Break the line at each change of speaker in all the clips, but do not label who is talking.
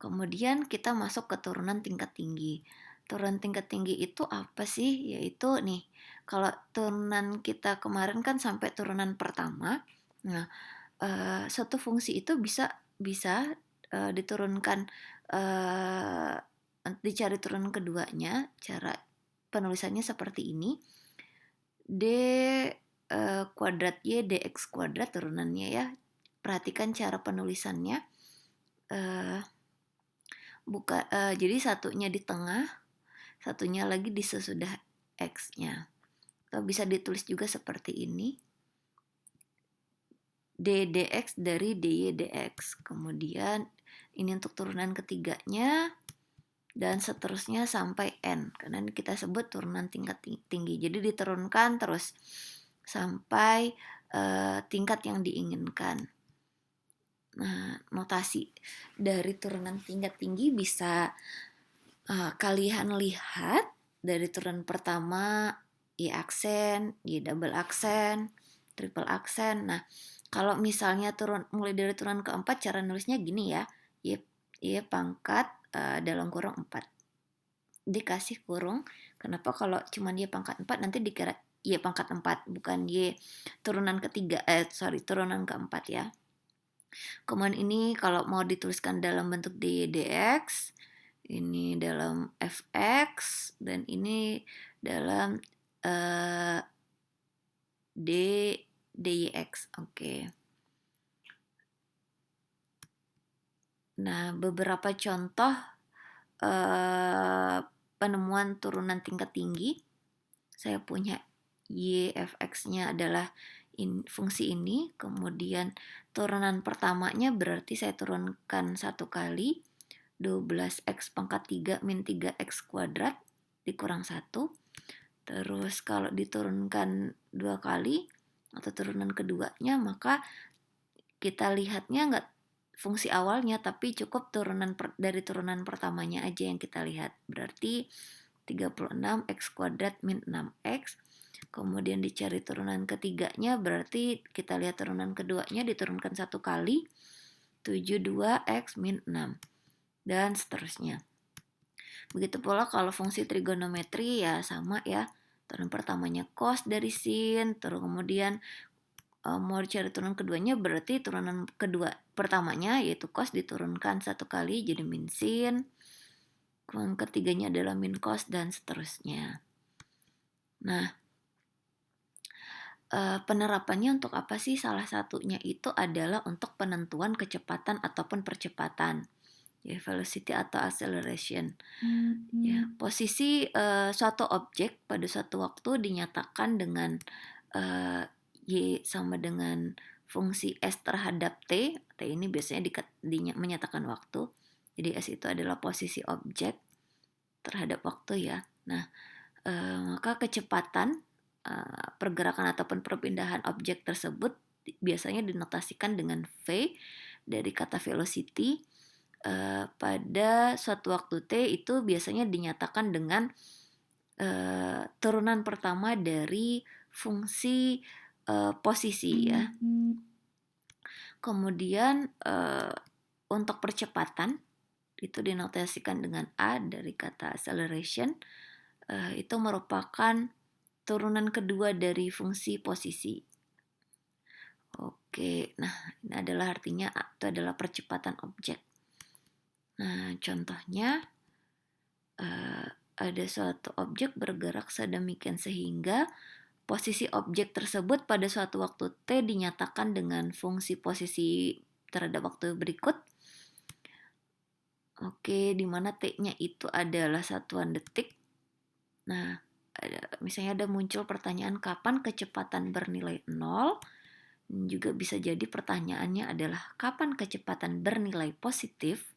Kemudian kita masuk ke turunan tingkat tinggi. Turunan tingkat tinggi itu apa sih? Yaitu nih, kalau turunan kita kemarin kan sampai turunan pertama. Nah, suatu fungsi itu bisa bisa, diturunkan, eee, dicari turunan keduanya, cara penulisannya seperti ini, D, kuadrat Y dx kuadrat turunannya ya. Perhatikan cara penulisannya, eee jadi satunya di tengah, satunya lagi di sesudah X-nya. Atau bisa ditulis juga seperti ini, D dx dari dy dx. Kemudian ini untuk turunan ketiganya, dan seterusnya sampai N. Karena ini kita sebut turunan tingkat tinggi. Jadi diturunkan terus sampai tingkat yang diinginkan. Nah, notasi dari turunan tingkat tinggi bisa kalian lihat dari turunan pertama, Y aksen, Y double aksen, triple aksen. Nah, kalau misalnya mulai dari turunan keempat, cara nulisnya gini ya, Y pangkat dalam kurung 4. Dikasih kurung, kenapa kalau cuma Y pangkat 4 nanti dikira Y pangkat 4, bukan Y turunan ketiga, turunan keempat ya. Kemudian ini kalau mau dituliskan dalam bentuk dy dx, ini dalam fx, dan ini dalam d dyx. Oke. Nah, beberapa contoh penemuan turunan tingkat tinggi. Saya punya y fx-nya adalah fungsi ini, kemudian turunan pertamanya berarti saya turunkan satu kali, 12x pangkat 3 min 3x kuadrat dikurang 1. Terus kalau diturunkan 2 kali atau turunan keduanya, maka kita lihatnya nggak fungsi awalnya, tapi cukup dari turunan pertamanya aja yang kita lihat. Berarti 36x kuadrat min 6x. Kemudian dicari turunan ketiganya, berarti kita lihat turunan keduanya diturunkan satu kali, 72x min 6. Dan seterusnya. Begitu pula kalau fungsi trigonometri ya sama ya. Turunan pertamanya cos dari sin, terus kemudian mau dicari turunan keduanya berarti turunan kedua pertamanya yaitu cos diturunkan satu kali jadi min sin. Kemudian ketiganya adalah min cos dan seterusnya. Nah, penerapannya untuk apa sih? Salah satunya itu adalah untuk penentuan kecepatan ataupun percepatan. Ya, velocity atau acceleration. Ya, posisi suatu objek pada suatu waktu dinyatakan dengan y sama dengan fungsi s terhadap t. T ini biasanya menyatakan waktu. Jadi s itu adalah posisi objek terhadap waktu ya. Nah, maka kecepatan pergerakan ataupun perpindahan objek tersebut biasanya dinotasikan dengan v dari kata velocity. Pada suatu waktu t itu biasanya dinyatakan dengan turunan pertama dari fungsi posisi ya. Kemudian untuk percepatan itu dinotasikan dengan a dari kata acceleration. Itu merupakan turunan kedua dari fungsi posisi. Oke, nah ini adalah artinya itu adalah percepatan objek. Nah, contohnya ada suatu objek bergerak sedemikian sehingga posisi objek tersebut pada suatu waktu t dinyatakan dengan fungsi posisi terhadap waktu berikut. Oke, di mana t-nya itu adalah satuan detik. Nah, misalnya ada muncul pertanyaan kapan kecepatan bernilai 0. Juga bisa jadi pertanyaannya adalah kapan kecepatan bernilai positif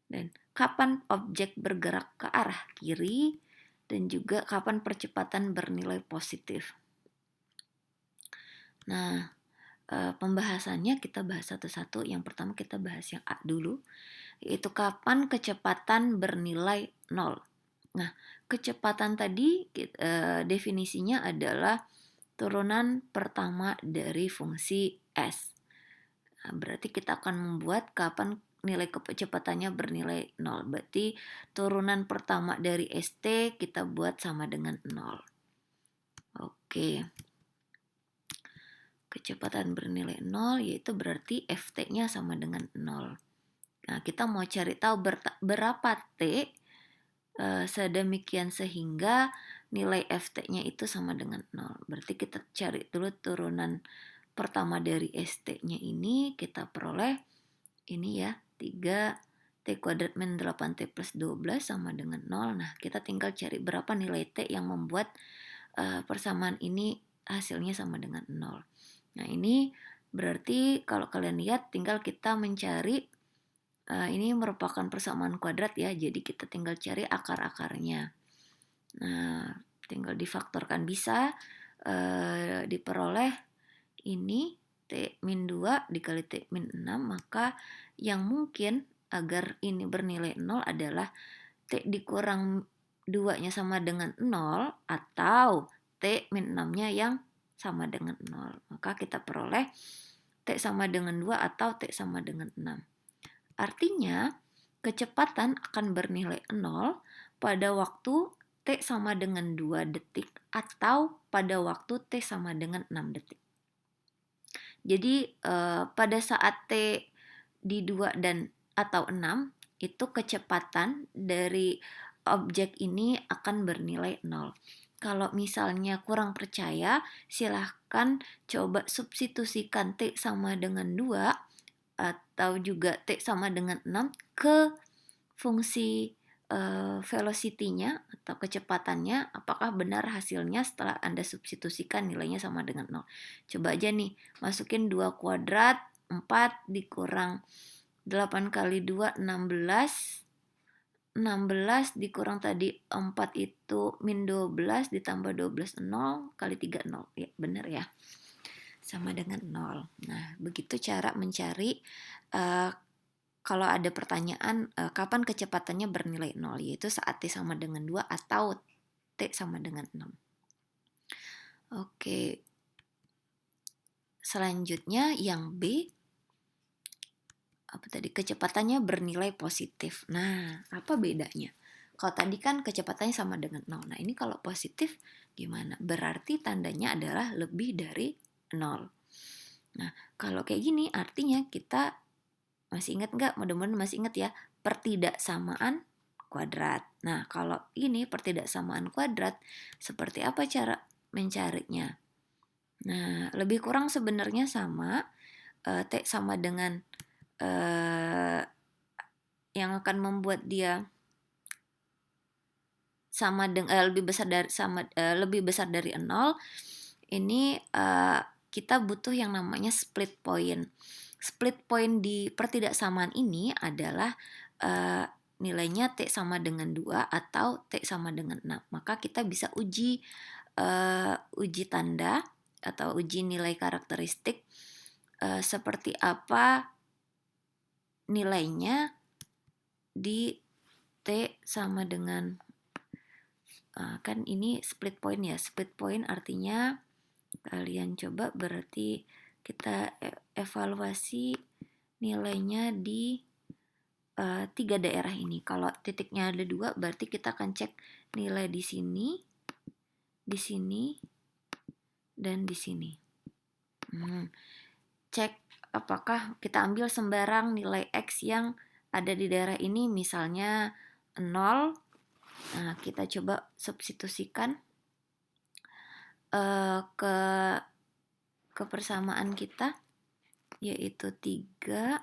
dan kapan objek bergerak ke arah kiri dan juga kapan percepatan bernilai positif. Nah, pembahasannya kita bahas satu-satu. Yang pertama kita bahas yang A dulu, yaitu kapan kecepatan bernilai 0. Nah, kecepatan tadi definisinya adalah turunan pertama dari fungsi S. Nah, berarti kita akan membuat kapan nilai kecepatannya bernilai 0. Berarti turunan pertama dari ST kita buat sama dengan 0. Oke. Kecepatan bernilai 0 yaitu berarti FT-nya sama dengan 0. Nah, kita mau cari tahu berapa T sedemikian sehingga nilai FT-nya itu sama dengan 0. Berarti kita cari dulu turunan pertama dari ST-nya ini, kita peroleh ini ya, 3 T kuadrat min 8T plus 12 sama dengan 0. Nah, kita tinggal cari berapa nilai T yang membuat persamaan ini hasilnya sama dengan 0. Nah, ini berarti kalau kalian lihat tinggal kita mencari, ini merupakan persamaan kuadrat ya, jadi kita tinggal cari akar-akarnya. Nah, tinggal difaktorkan bisa, diperoleh ini T min 2 dikali T min 6, maka yang mungkin agar ini bernilai 0 adalah T dikurang 2-nya sama dengan 0 atau T min 6-nya yang sama dengan 0. Maka kita peroleh T sama dengan 2 atau T sama dengan 6. Artinya, kecepatan akan bernilai 0 pada waktu T sama dengan 2 detik atau pada waktu T sama dengan 6 detik. Jadi pada saat T di 2 dan atau 6 itu kecepatan dari objek ini akan bernilai 0. Kalau misalnya kurang percaya, silahkan coba substitusikan T sama dengan 2 atau juga T sama dengan 6 ke fungsi velocity-nya atau kecepatannya, apakah benar hasilnya setelah Anda substitusikan nilainya sama dengan 0. Coba aja nih, masukin 2 kuadrat, 4 dikurang 8 kali 2, 16. 16 dikurang tadi 4 itu min 12 ditambah 12, 0 kali 3, 0. Ya, benar ya. Sama dengan 0. Nah, begitu cara mencari kalau ada pertanyaan kapan kecepatannya bernilai 0, yaitu saat T sama dengan 2 atau T sama dengan 6. Oke. Selanjutnya yang B, apa tadi? Kecepatannya bernilai positif. Nah, apa bedanya? Kalau tadi kan kecepatannya sama dengan 0. Nah, ini kalau positif gimana? Berarti tandanya adalah lebih dari 0. Nah, kalau kayak gini artinya kita masih ingat nggak? Mudah-mudahan masih ingat ya. Pertidaksamaan kuadrat. Nah, kalau ini pertidaksamaan kuadrat, seperti apa cara mencarinya? Nah, lebih kurang sebenarnya sama. T sama dengan yang akan membuat dia sama dengan lebih besar dari 0. Ini kita butuh yang namanya split point. Split point di pertidaksamaan ini adalah nilainya T sama dengan 2 atau T sama dengan 6. Maka kita bisa uji tanda atau uji nilai karakteristik seperti apa nilainya di T sama dengan kan ini split point ya. Split point artinya kalian coba berarti kita evaluasi nilainya di 3 daerah ini. Kalau titiknya ada 2 berarti kita akan cek nilai di sini, dan di sini. Cek apakah kita ambil sembarang nilai X yang ada di daerah ini, misalnya 0. Nah, kita coba substitusikan ke persamaan kita, yaitu 3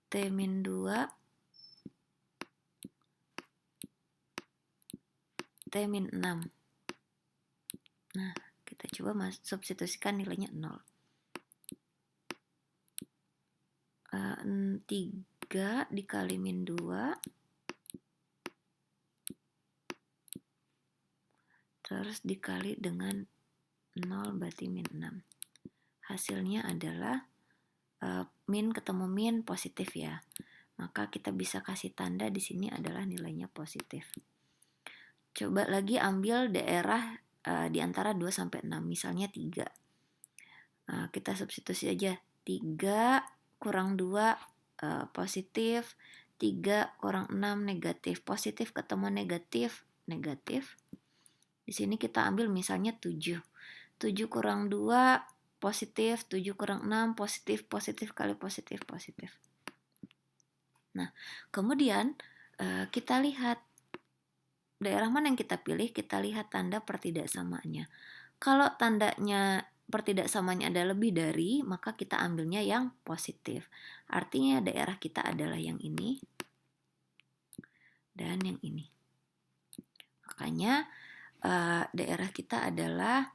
T min 2 T min 6. Nah, kita coba substitusikan nilainya 0. 3 dikali min 2 terus dikali dengan 0 berarti min 6. Hasilnya adalah min ketemu min positif ya. Maka kita bisa kasih tanda di sini adalah nilainya positif. Coba lagi ambil daerah di antara 2 sampai 6, misalnya 3. Kita substitusi aja 3 kurang 2 positif, 3 kurang 6 negatif. Positif ketemu negatif, negatif. Di sini kita ambil misalnya 7. 7 kurang 2 positif, 7 kurang 6 positif, positif kali positif, positif. Nah, kemudian kita lihat daerah mana yang kita pilih, kita lihat tanda pertidaksamaannya. Kalau tandanya pertidaksamanya ada lebih dari, maka kita ambilnya yang positif. Artinya daerah kita adalah yang ini dan yang ini. Makanya daerah kita adalah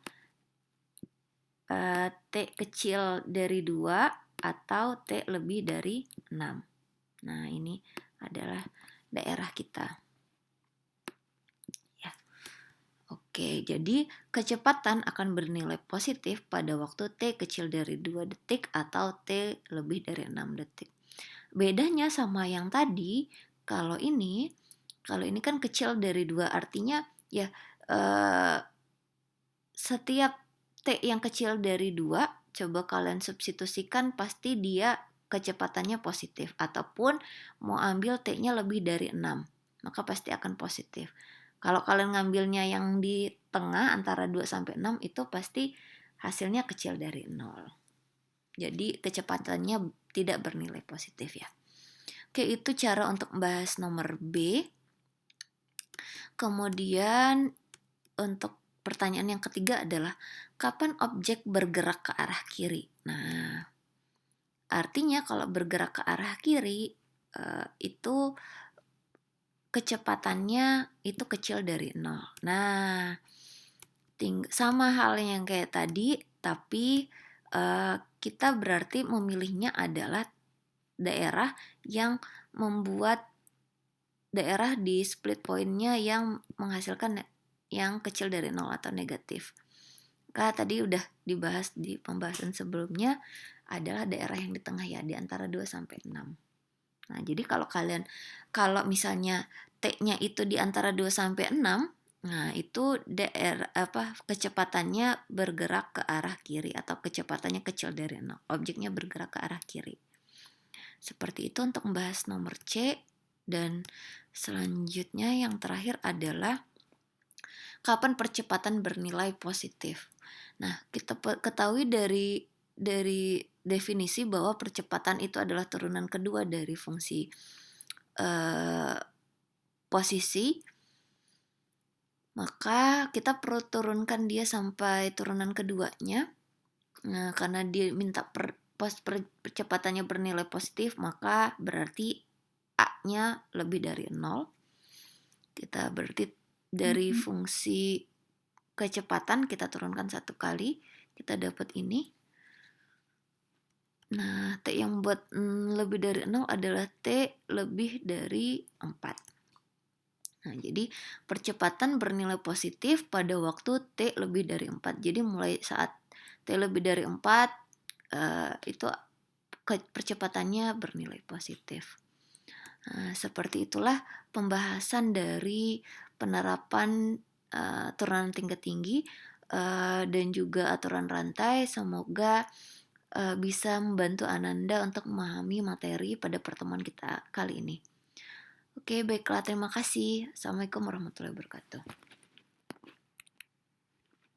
T kecil dari 2 atau T lebih dari 6. Nah, ini adalah daerah kita. Ya. Oke, jadi kecepatan akan bernilai positif pada waktu T kecil dari 2 detik atau T lebih dari 6 detik. Bedanya sama yang tadi, kalau ini kan kecil dari 2, artinya ya setiap T yang kecil dari 2, coba kalian substitusikan, pasti dia kecepatannya positif. Ataupun mau ambil T-nya lebih dari 6, maka pasti akan positif. Kalau kalian ngambilnya yang di tengah antara 2 sampai 6, itu pasti hasilnya kecil dari 0. Jadi kecepatannya tidak bernilai positif ya. Oke, itu cara untuk membahas nomor B. Kemudian untuk pertanyaan yang ketiga adalah kapan objek bergerak ke arah kiri? Nah, artinya kalau bergerak ke arah kiri itu kecepatannya itu kecil dari 0. Nah, sama hal yang kayak tadi, tapi kita berarti memilihnya adalah daerah yang membuat daerah di split point-nya yang menghasilkan yang kecil dari 0 atau negatif. Tadi udah dibahas di pembahasan sebelumnya, adalah daerah yang di tengah ya, di antara 2 sampai 6. Nah, jadi kalau misalnya T-nya itu di antara 2 sampai 6, nah itu kecepatannya bergerak ke arah kiri atau kecepatannya kecil dari 0. Objeknya bergerak ke arah kiri. Seperti itu untuk membahas nomor C. Dan selanjutnya yang terakhir adalah kapan percepatan bernilai positif. Nah, kita ketahui dari definisi bahwa percepatan itu adalah turunan kedua dari fungsi posisi. Maka kita perlu turunkan dia sampai turunan keduanya. Nah, karena dia minta percepatannya bernilai positif, maka berarti A-nya lebih dari 0. Kita berarti dari fungsi kecepatan kita turunkan 1 kali, kita dapat ini. Nah, T yang buat lebih dari 0 adalah T lebih dari 4. Nah, jadi percepatan bernilai positif pada waktu T lebih dari 4. Jadi mulai saat T lebih dari 4, itu percepatannya bernilai positif. Nah, seperti itulah pembahasan dari penerapan turunan tingkat tinggi dan juga aturan rantai. Semoga bisa membantu Ananda untuk memahami materi pada pertemuan kita kali ini. Oke, baiklah, terima kasih. Assalamualaikum warahmatullahi wabarakatuh.